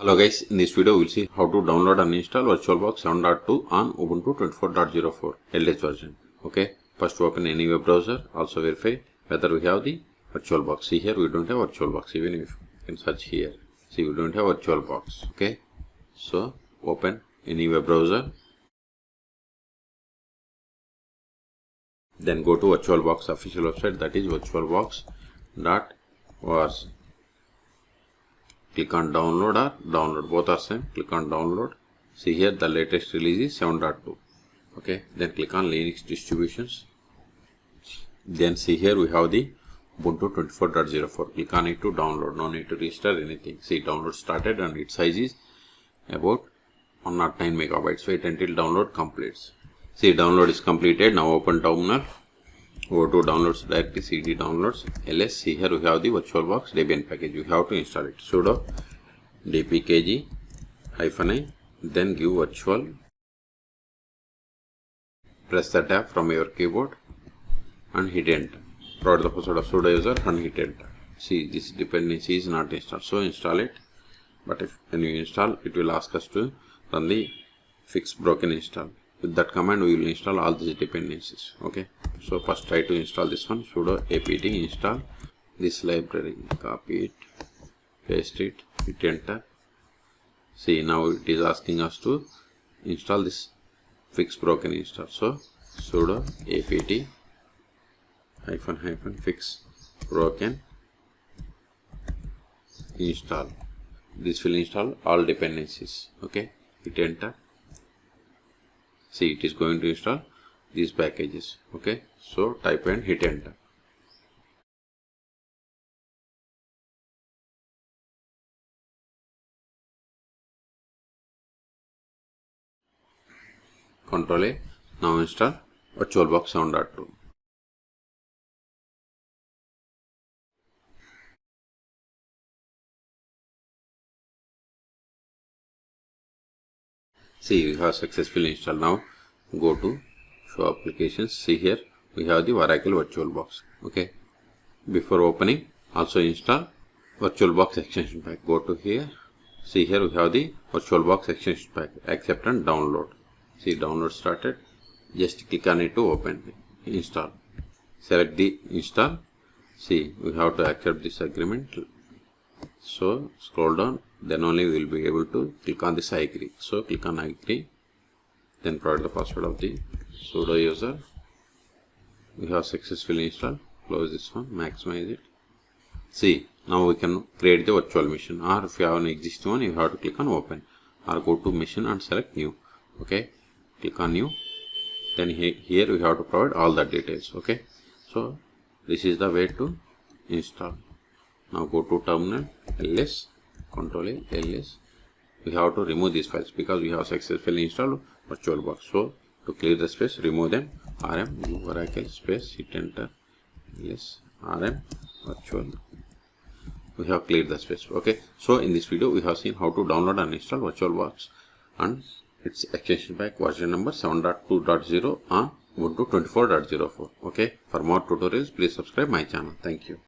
Hello guys, in this video we will see how to download and install VirtualBox 7.2 on Ubuntu 24.04 LTS version. Okay, first open any web browser, also verify whether we have the VirtualBox. See here we don't have VirtualBox, even if you can search here. See we don't have VirtualBox. Okay, so open any web browser, then go to VirtualBox official website, that is virtualbox.org. Click on download or download, both are same. Click on download. See here the latest release is 7.2. Okay, then click on Linux distributions. Then see here we have the Ubuntu 24.04. Click on it to download. No need to restart anything. See, download started and its size is about 109 megabytes. Wait until download completes. See, download is completed. Now open terminal. Go to downloads directly, cd downloads ls. See here we have the VirtualBox Debian package. You have to install it. Sudo dpkg -i, then give virtual. Press the tab from your keyboard and hit enter. Provide the password of sudo user and hit enter. See, this dependency is not installed, so install it. But if when you install, it will ask us to run the fix broken install. With that command we will install all these dependencies. Okay, so first try to install this one. Sudo apt install this library, copy it, paste it, hit enter. See, now it is asking us to install this fix broken install. So sudo apt -fix broken install. This will install all dependencies. Okay, hit enter. See, it is going to install these packages. Okay, so type and hit enter. Control A. Now install VirtualBox 7.2. See, we have successfully installed. Now go to show applications. See here we have the Oracle VirtualBox. Okay, before opening also install VirtualBox extension pack. Go to here. See here we have the VirtualBox extension pack. Accept and download. See, download started. Just click on it to open. Install. Select the install. See, we have to accept this agreement. So scroll down, then only we will be able to click on this I agree. So click on I agree, then provide the password of the sudo user. We have successfully installed. Close this one, maximize it. See, now we can create the virtual machine, or if you have an existing one, you have to click on open, or go to machine and select new. Okay, click on new. Then here we have to provide all the details. Okay, so this is the way to install. Now go to terminal, ls, control A, ls. We have to remove these files because we have successfully installed VirtualBox. So to clear the space, remove them. rm oracle space, hit enter, ls, rm virtual. We have cleared the space. Okay, so in this video we have seen how to download and install VirtualBox and its extension pack version number 7.2.0 on Ubuntu 24.04. Okay, for more tutorials please subscribe my channel. Thank you.